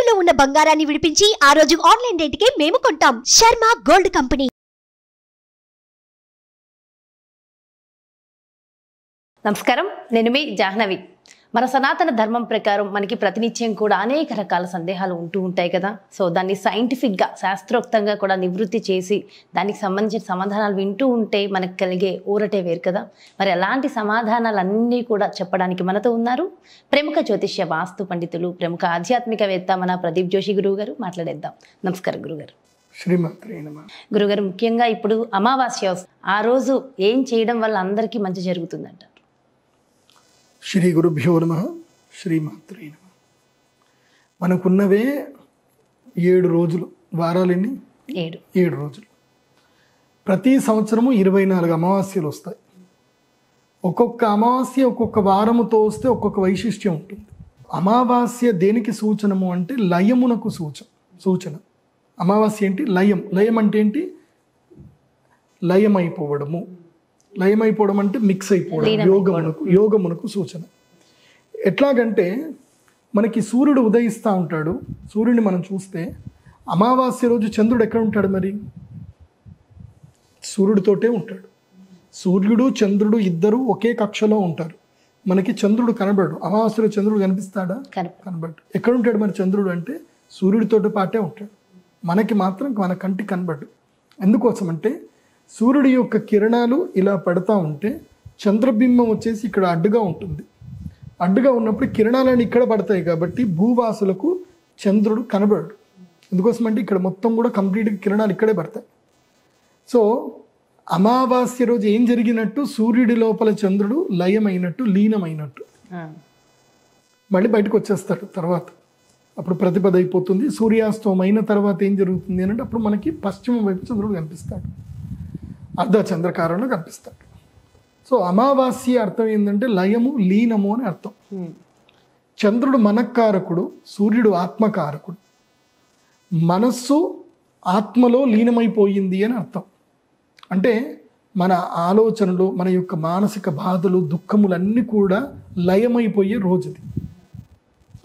తాకట్టులో ఉన్న బంగారాన్ని విడిపించి ఆ రోజు ఆన్లైన్ రేటుకే మేము కొంటాం. Sharma gold company. నమస్కారం, నేను మీ జాహ్నవి. మన సనాతన ధర్మం ప్రకారం మనకి ప్రతినిత్యం కూడా అనేక రకాల సందేహాలు ఉంటూ ఉంటాయి కదా. సో దాన్ని సైంటిఫిక్గా శాస్త్రోక్తంగా కూడా నివృత్తి చేసి దానికి సంబంధించిన సమాధానాలు వింటూ ఉంటే మనకు కలిగే ఊరటే వేరు కదా. మరి అలాంటి సమాధానాలన్నీ కూడా చెప్పడానికి మనతో ఉన్నారు ప్రముఖ జ్యోతిష్య వాస్తు పండితులు, ప్రముఖ ఆధ్యాత్మికవేత్త మన ప్రదీప్ జోషి గురువు గారు. మాట్లాడేద్దాం. నమస్కారం గురుగారు. శ్రీమాత్రే నమః. గురుగారు, ముఖ్యంగా ఇప్పుడు అమావాస్య, ఆ రోజు ఏం చేయడం వల్ల అందరికీ మంచి జరుగుతుందంట? శ్రీ గురుభ్యో నమః. శ్రీమాత్రే నమః. మనకున్నవే 7 రోజులు. వారాలన్నీ 7 రోజులు. ప్రతి సంవత్సరము 24 అమావాస్యలు వస్తాయి. ఒక్కొక్క అమావాస్య ఒక్కొక్క వారముతో వస్తే ఒక్కొక్క వైశిష్ట్యం ఉంటుంది. అమావాస్య దేనికి సూచనము అంటే లయమునకు సూచన. అమావాస్య ఏంటి? లయం. లయం అంటే ఏంటి? లయమైపోవడము. లయమైపోవడం అంటే మిక్స్ అయిపోవడం, యోగమునకు సూచన. ఎట్లాగంటే మనకి సూర్యుడు ఉదయిస్తూ ఉంటాడు. సూర్యుడిని మనం చూస్తే అమావాస్య రోజు చంద్రుడు ఎక్కడ ఉంటాడు? మరి సూర్యుడితోటే ఉంటాడు. సూర్యుడు చంద్రుడు ఇద్దరు ఒకే కక్షలో ఉంటారు. మనకి చంద్రుడు కనబడు. అమావాస్యలో చంద్రుడు కనిపిస్తాడా? కనబడు. ఎక్కడ ఉంటాడు మరి చంద్రుడు అంటే? సూర్యుడితోటి పాటే ఉంటాడు. మనకి మాత్రం మన కంటికి కనబడు. ఎందుకోసం అంటే సూర్యుడి యొక్క కిరణాలు ఇలా పడతా ఉంటే చంద్రబింబం వచ్చేసి ఇక్కడ అడ్డుగా ఉంటుంది. అడ్డుగా ఉన్నప్పుడు కిరణాలని ఇక్కడ పడతాయి కాబట్టి భూవాసులకు చంద్రుడు కనబడు. ఎందుకోసం అంటే ఇక్కడ మొత్తం కూడా కంప్లీట్గా కిరణాలు ఇక్కడే పడతాయి. సో అమావాస్య రోజు ఏం జరిగినట్టు? సూర్యుడి లోపల చంద్రుడు లయమైనట్టు, లీనమైనట్టు మళ్ళీ బయటకు వచ్చేస్తాడు. తర్వాత అప్పుడు ప్రతిపద అయిపోతుంది. సూర్యాస్తమం అయిన తర్వాత ఏం జరుగుతుంది అంటే అప్పుడు మనకి పశ్చిమ వైపు చంద్రుడు కనిపిస్తాడు. అర్ధచంద్రకారంలో కనిపిస్తాడు. సో అమావాస్య అర్థం ఏంటంటే లయము, లీనము అని అర్థం. చంద్రుడు మనఃకారకుడు, సూర్యుడు ఆత్మకారకుడు. మనస్సు ఆత్మలో లీనమైపోయింది అని అర్థం. అంటే మన ఆలోచనలు, మన యొక్క మానసిక బాధలు, దుఃఖములన్నీ కూడా లయమైపోయే రోజుది.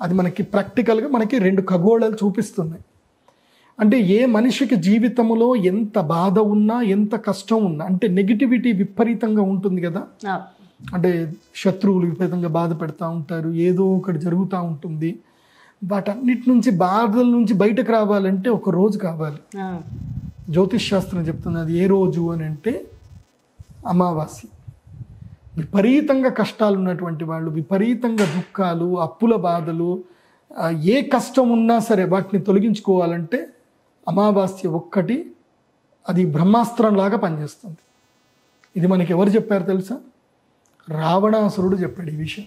అది మనకి ప్రాక్టికల్గా మనకి 2 ఖగోళాలు చూపిస్తున్నాయి. అంటే ఏ మనిషికి జీవితంలో ఎంత బాధ ఉన్నా, ఎంత కష్టం ఉన్నా, అంటే నెగిటివిటీ విపరీతంగా ఉంటుంది కదా. అంటే శత్రువులు విపరీతంగా బాధ పెడతా ఉంటారు, ఏదో ఒకటి జరుగుతూ ఉంటుంది. వాటన్నిటి నుంచి, బాధల నుంచి బయటకు రావాలంటే ఒక రోజు కావాలి. జ్యోతిష్ శాస్త్రం చెప్తుంది అది ఏ రోజు అని అంటే అమావాస్య. విపరీతంగా కష్టాలు ఉన్నటువంటి వాళ్ళు, విపరీతంగా దుఃఖాలు, అప్పుల బాధలు, ఏ కష్టం ఉన్నా సరే వాటిని తొలగించుకోవాలంటే అమావాస్య ఒక్కటి అది బ్రహ్మాస్త్రంలాగా పనిచేస్తుంది. ఇది మనకి ఎవరు చెప్పారు తెలుసా? రావణాసురుడు చెప్పాడు ఈ విషయం.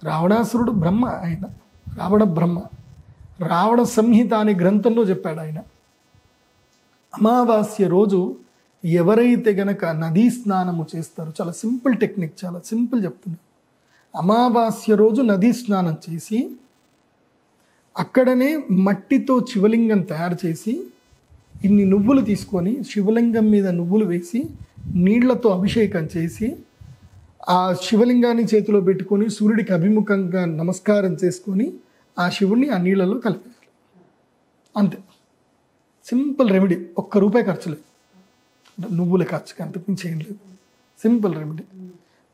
రావణాసురుడు బ్రహ్మ. ఆయన రావణ బ్రహ్మ. రావణ సంహిత అనే గ్రంథంలో చెప్పాడు ఆయన. అమావాస్య రోజు ఎవరైతే గనక నదీ స్నానము చేస్తారో, చాలా సింపుల్ టెక్నిక్, చాలా సింపుల్ చెప్తున్నా. అమావాస్య రోజు నదీ స్నానం చేసి అక్కడనే మట్టితో శివలింగం తయారు చేసి ఇన్ని నువ్వులు తీసుకొని శివలింగం మీద నువ్వులు వేసి నీళ్లతో అభిషేకం చేసి ఆ శివలింగాన్ని చేతిలో పెట్టుకొని సూర్యుడికి అభిముఖంగా నమస్కారం చేసుకొని ఆ శివుడిని ఆ నీళ్ళలో కలిపేయాలి. అంతే, సింపుల్ రెమెడీ. ₹1 ఖర్చు లేదు, నువ్వుల ఖర్చుకి అంతకుమించి ఏం లేదు. Simple remedy.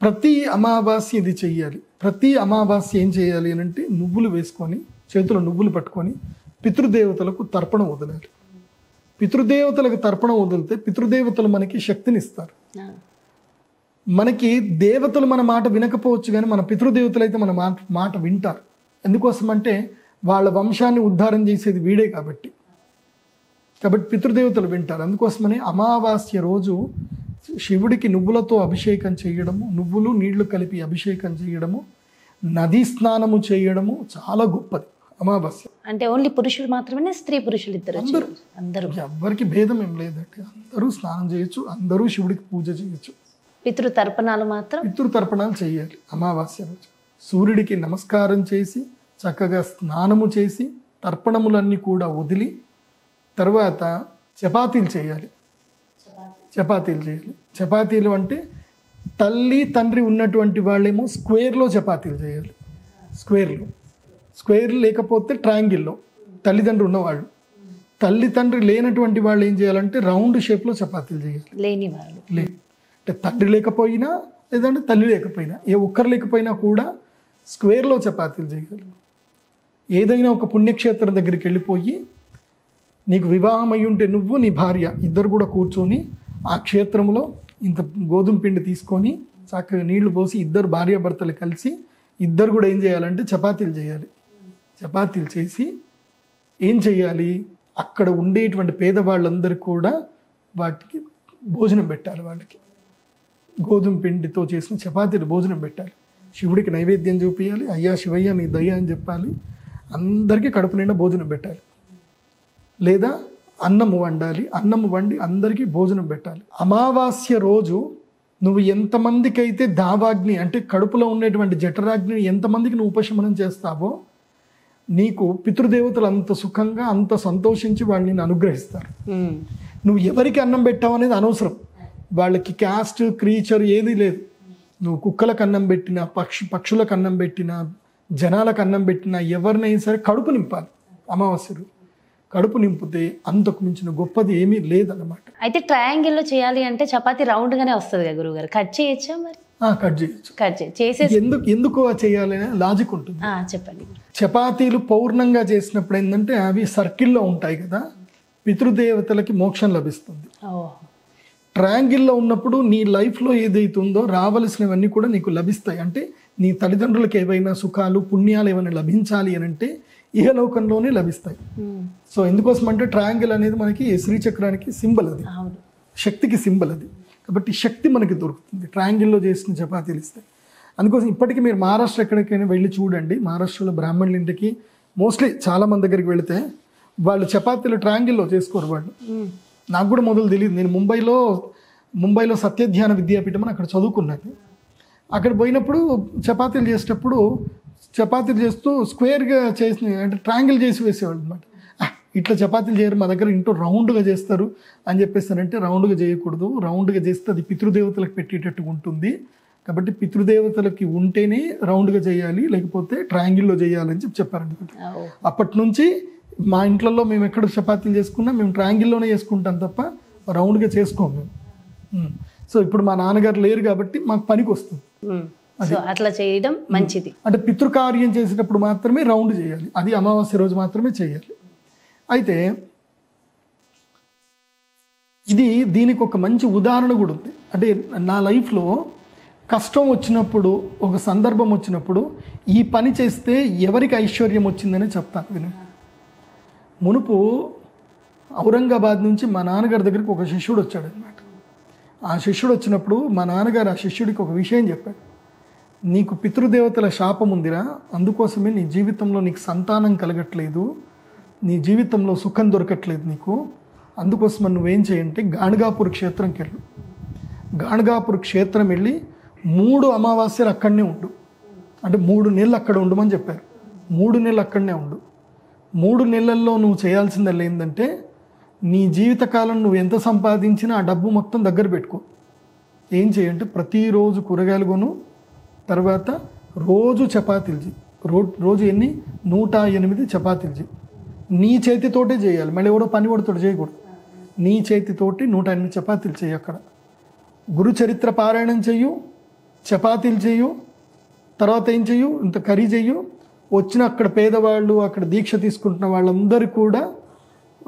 ప్రతి అమావాస్య ఇది చెయ్యాలి. ప్రతి అమావాస్య ఏం చేయాలి అని అంటే నువ్వులు వేసుకొని, చేతిలో నువ్వులు పట్టుకొని పితృదేవతలకు తర్పణం వదలాలి. పితృదేవతలకు తర్పణం వదిలితే పితృదేవతలు మనకి శక్తిని ఇస్తారు. మనకి దేవతలు మన మాట వినకపోవచ్చు, కానీ మన పితృదేవతలు అయితే మన మాట వింటారు. ఎందుకోసం అంటే వాళ్ళ వంశాన్ని ఉద్ధారం చేసేది వీడే కాబట్టి పితృదేవతలు వింటారు. అందుకోసమని అమావాస్య రోజు శివుడికి నువ్వులతో అభిషేకం చేయడము, నువ్వులు నీళ్లు కలిపి అభిషేకం చేయడము, నదీ స్నానము చేయడము చాలా గొప్పది. అమావాస్య అంటే ఓన్లీ పురుషులు మాత్రమే, స్త్రీ పురుషులు ఇద్దరు అందరూ ఎవరికి భేదం ఏం లేదంటే అందరూ స్నానం చేయొచ్చు, అందరూ శివుడికి పూజ చేయొచ్చు. పితృతర్పణాలు చేయాలి అమావాస్య రోజు. సూర్యుడికి నమస్కారం చేసి చక్కగా స్నానము చేసి తర్పణములన్నీ కూడా వదిలి తర్వాత చపాతీలు చేయాలి. చపాతీలు అంటే తల్లి తండ్రి ఉన్నటువంటి వాళ్ళేమో స్క్వేర్లో చపాతీలు చేయాలి. స్క్వేర్లో స్క్వేర్ లేకపోతే ట్రయాంగిల్లో తల్లిదండ్రులు ఉన్నవాళ్ళు. తల్లిదండ్రి లేనటువంటి వాళ్ళు ఏం చేయాలంటే రౌండ్ షేప్లో చపాతీలు చేయాలి. లేని వాళ్ళు అంటే తండ్రి లేకపోయినా లేదంటే తల్లి లేకపోయినా ఏ ఒక్కరు లేకపోయినా కూడా స్క్వేర్లో చపాతీలు చేయాలి. ఏదైనా ఒక పుణ్యక్షేత్రం దగ్గరికి వెళ్ళిపోయి నీకు వివాహం అయి ఉంటే నువ్వు నీ భార్య ఇద్దరు కూడా కూర్చొని ఆ క్షేత్రంలో ఇంత గోధుమ పిండి తీసుకొని చక్కగా నీళ్లు పోసి ఇద్దరు భార్యాభర్తలు కలిసి ఇద్దరు కూడా ఏం చేయాలంటే చపాతీలు చేయాలి. చపాతీలు చేసి ఏం చేయాలి, అక్కడ ఉండేటువంటి పేదవాళ్ళందరూ కూడా వాటికి భోజనం పెట్టాలి. వాళ్ళకి గోధుమ పిండితో చేసిన చపాతీలు భోజనం పెట్టాలి. శివుడికి నైవేద్యం చూపించాలి. అయ్యా శివయ్య నీ దయ అని చెప్పాలి. అందరికీ కడుపు నిండా భోజనం పెట్టాలి. లేదా అన్నము వండాలి. అన్నము వండి అందరికీ భోజనం పెట్టాలి. అమావాస్య రోజు నువ్వు ఎంతమందికి అయితే దావాగ్ని అంటే కడుపులో ఉండేటువంటి జఠరాగ్ని ఎంతమందికి నువ్వు ఉపశమనం చేస్తావో నీకు పితృదేవతలు అంత సుఖంగా అంత సంతోషించి వాళ్ళు నిన్ను అనుగ్రహిస్తారు. నువ్వు ఎవరికి అన్నం పెట్టావు అనేది అనవసరం. వాళ్ళకి క్యాస్ట్ క్రీచర్ ఏది లేదు. నువ్వు కుక్కలకు అన్నం పెట్టినా పక్షులకు అన్నం పెట్టినా జనాలకు అన్నం పెట్టినా ఎవరినైనా సరే కడుపు నింపాలి. అమావాస్యలు కడుపు నింపితే అంతకు మించిన గొప్పది ఏమీ లేదన్నమాట. అయితే ట్రయాంగిల్లో చేయాలి అంటే చపాతీ రౌండ్ గానే వస్తుంది కదా గురువు గారు, కట్ చేయొచ్చా మరి? కట్ చేయొచ్చు. కట్ చేసేసి ఎందుకు చేయాలి అనే లాజిక్ ఉంటుంది. చెప్పండి. చపాతీలు పౌర్ణంగా చేసినప్పుడు ఏంటంటే అవి సర్కిల్లో ఉంటాయి కదా, పితృదేవతలకి మోక్షం లభిస్తుంది. ట్రయాంగిల్లో ఉన్నప్పుడు నీ లైఫ్లో ఏదైతుందో రావలసినవన్నీ కూడా నీకు లభిస్తాయి. అంటే నీ తల్లిదండ్రులకు ఏవైనా సుఖాలు పుణ్యాలు ఏమైనా లభించాలి అని అంటే ఇహలోకంలోనే లభిస్తాయి. సో ఎందుకోసం అంటే ట్రయాంగిల్ అనేది మనకి శ్రీచక్రానికి సింబల్, అది శక్తికి సింబల్. అది కాబట్టి శక్తి మనకి దొరుకుతుంది ట్రయాంగిల్లో చేసిన చపాతీలు ఇస్తాయి. అందుకోసం ఇప్పటికీ మీరు మహారాష్ట్ర ఎక్కడికైనా వెళ్ళి చూడండి. మహారాష్ట్రలో బ్రాహ్మణుల ఇంటికి మోస్ట్లీ చాలా మంది దగ్గరికి వెళితే వాళ్ళు చపాతీలు ట్రయాంగిల్లో చేసుకోరు వాళ్ళు. నాకు కూడా మొదలు తెలియదు. నేను ముంబైలో సత్యధ్యాన విద్యాపీఠం అని అక్కడ చదువుకున్నాను. అక్కడ పోయినప్పుడు చపాతీలు చేసేటప్పుడు చపాతీలు చేస్తూ స్క్వేర్గా చేసిన అంటే ట్రయాంగిల్ చేసి వేసేవాళ్ళు అనమాట. ఇట్లా చపాతీలు చేయరు, మా దగ్గర ఇంట్లో రౌండ్గా చేస్తారు అని చెప్పేస్తానంటే రౌండ్గా చేయకూడదు, రౌండ్గా చేస్తే అది పితృదేవతలకు పెట్టేటట్టుగా ఉంటుంది. కాబట్టి పితృదేవతలకి ఉంటేనే రౌండ్గా చేయాలి, లేకపోతే ట్రయాంగిల్లో చేయాలని చెప్పారనమాట. అప్పటి నుంచి మా ఇంట్లో మేము ఎక్కడ చపాతీలు చేసుకున్నా మేము ట్రయాంగిల్లోనే చేసుకుంటాం తప్ప రౌండ్గా చేసుకోము మేము. సో ఇప్పుడు మా నాన్నగారు లేరు కాబట్టి మాకు పనికి వస్తుంది. అట్లా చేయడం మంచిది. అంటే పితృకార్యం చేసేటప్పుడు మాత్రమే రౌండ్ చేయాలి, అది అమావాస్య రోజు మాత్రమే చేయాలి. అయితే దీనికి ఒక మంచి ఉదాహరణ కూడా ఉంది. అంటే నా లైఫ్లో కష్టం వచ్చినప్పుడు, ఒక సందర్భం వచ్చినప్పుడు ఈ పని చేస్తే ఎవరికి ఐశ్వర్యం వచ్చిందని చెప్తాను విను. మునుపు ఔరంగాబాద్ నుంచి మా నాన్నగారి దగ్గరికి ఒక శిష్యుడు వచ్చాడు అనమాట. ఆ శిష్యుడు వచ్చినప్పుడు మా నాన్నగారు ఆ శిష్యుడికి ఒక విషయం చెప్పాడు. నీకు పితృదేవతల శాపం ఉందిరా, అందుకోసమే నీ జీవితంలో నీకు సంతానం కలగట్లేదు, నీ జీవితంలో సుఖం దొరకట్లేదు నీకు. అందుకోసం నువ్వేం చేయంటే గాణగాపూర్ క్షేత్రంకి వెళ్ళు. గాణగాపూర్ క్షేత్రం వెళ్ళి 3 అమావాస్యలు అక్కడనే ఉండు. అంటే 3 నెలలు అక్కడ ఉండమని చెప్పారు. 3 నెలలు అక్కడనే ఉండు. 3 నెలల్లో నువ్వు చేయాల్సిందల్లా ఏంటంటే నీ జీవితకాలం నువ్వు ఎంత సంపాదించినా ఆ డబ్బు మొత్తం దగ్గర పెట్టుకో. ఏం చేయంటే ప్రతిరోజు కూరగాయలు కొను, తర్వాత రోజు చపాతీలు చేయి. రోజు 108 చపాతీలు చేయి. నీ చేతితోటే చేయాలి, మళ్ళీ ఎవడో పని వాడితో చేయకూడదు. నీ చేతితోటి 108 చపాతీలు చేయి. అక్కడ గురు చరిత్ర పారాయణం చెయ్యు, చపాతీలు చెయ్యు, తర్వాత ఏం చెయ్యు, ఇంత కర్రీ చెయ్యు. వచ్చిన అక్కడ పేదవాళ్ళు, అక్కడ దీక్ష తీసుకుంటున్న వాళ్ళందరూ కూడా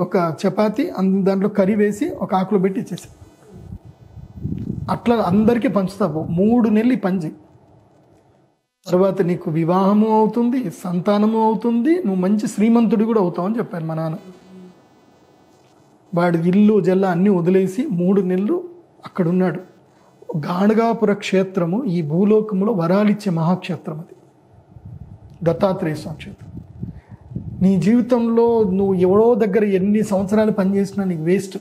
ఒక చపాతీ దాంట్లో కర్రీ వేసి ఒక ఆకులో పెట్టి ఇచ్చేసి అట్లా అందరికీ పంచుతావు. 3 నెలలు ఈ పని చెయ్యి. తర్వాత నీకు వివాహము అవుతుంది, సంతానము అవుతుంది, నువ్వు మంచి శ్రీమంతుడు కూడా అవుతావు అని చెప్పారు మా నాన్న. వాడి ఇల్లు జల్ల అన్నీ వదిలేసి 3 నెలలు అక్కడ ఉన్నాడు. గాణగాపుర క్షేత్రము ఈ భూలోకంలో వరాలిచ్చే మహాక్షేత్రం, అది దత్తాత్రేయ స్వామి క్షేత్రం. నీ జీవితంలో నువ్వు ఎవడో దగ్గర ఎన్ని సంవత్సరాలు పనిచేసినా నీకు వేస్ట్.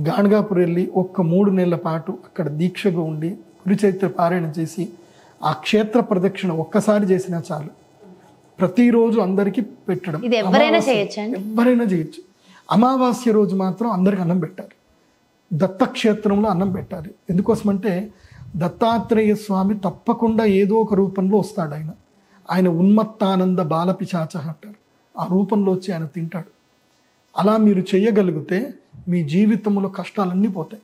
గాణగాపురం వెళ్ళి 3 నెలల పాటు అక్కడ దీక్షగా ఉండి గురుచరిత్ర పారాయణ చేసి ఆ క్షేత్ర ప్రదక్షిణ ఒక్కసారి చేసినా చాలు. ప్రతిరోజు అందరికీ పెట్టడం. ఎవరైనా చేయొచ్చు. అమావాస్య రోజు మాత్రం అందరికి అన్నం పెట్టాలి. దత్తక్షేత్రంలో అన్నం పెట్టాలి. ఎందుకోసమంటే దత్తాత్రేయ స్వామి తప్పకుండా ఏదో ఒక రూపంలో వస్తాడు. ఆయన ఉన్మత్తానంద బాలపిశాచ అంటారు. ఆ రూపంలో వచ్చి ఆయన తింటాడు. అలా మీరు చేయగలిగితే మీ జీవితంలో కష్టాలన్నీ పోతాయి.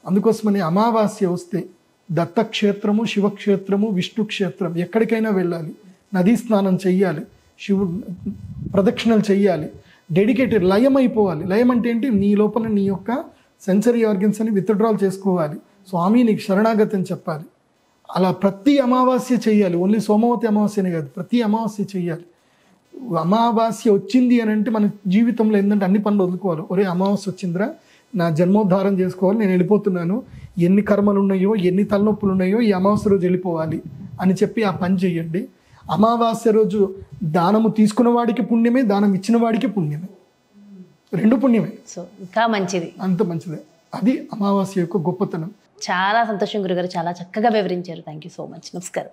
అందుకోసమని అమావాస్య వస్తే దత్తక్షేత్రము, శివక్షేత్రము, విష్ణు క్షేత్రం ఎక్కడికైనా వెళ్ళాలి, నదీ స్నానం చెయ్యాలి, ప్రదక్షిణలు చెయ్యాలి, డెడికేటెడ్ లయం అయిపోవాలి. లయం అంటే ఏంటి? నీ లోపల నీ యొక్క సెన్సరీ ఆర్గన్స్ అని విత్డ్రాల్ చేసుకోవాలి. స్వామి నీకు శరణాగతి చెప్పాలి. అలా ప్రతి అమావాస్య చెయ్యాలి. ఓన్లీ సోమవతి అమావాస్యనే కాదు, ప్రతి అమావాస్య చెయ్యాలి. అమావాస్య వచ్చింది అని అంటే మన జీవితంలో ఏంటంటే అన్ని పనులు వదులుకోవాలి. ఒరే అమావాస్య వచ్చిందిరా, నా జన్మోద్ధారం చేసుకోవాలి, నేను వెళ్ళిపోతున్నాను, ఎన్ని కర్మలు ఉన్నాయో, ఎన్ని తలనొప్పులు ఉన్నాయో ఈ అమావాస్య రోజు వెళ్ళిపోవాలి అని చెప్పి ఆ పని చెయ్యండి. అమావాస్య రోజు దానము తీసుకున్న వాడికి పుణ్యమే, దానం ఇచ్చిన వాడికి పుణ్యమే, రెండు పుణ్యమే. సో ఇంకా మంచిది, అంత మంచిదే. అది అమావాస్య యొక్క గొప్పతనం. చాలా సంతోషం గురుగారు, చాలా చక్కగా వివరించారు. Thank you so much. నమస్కారం.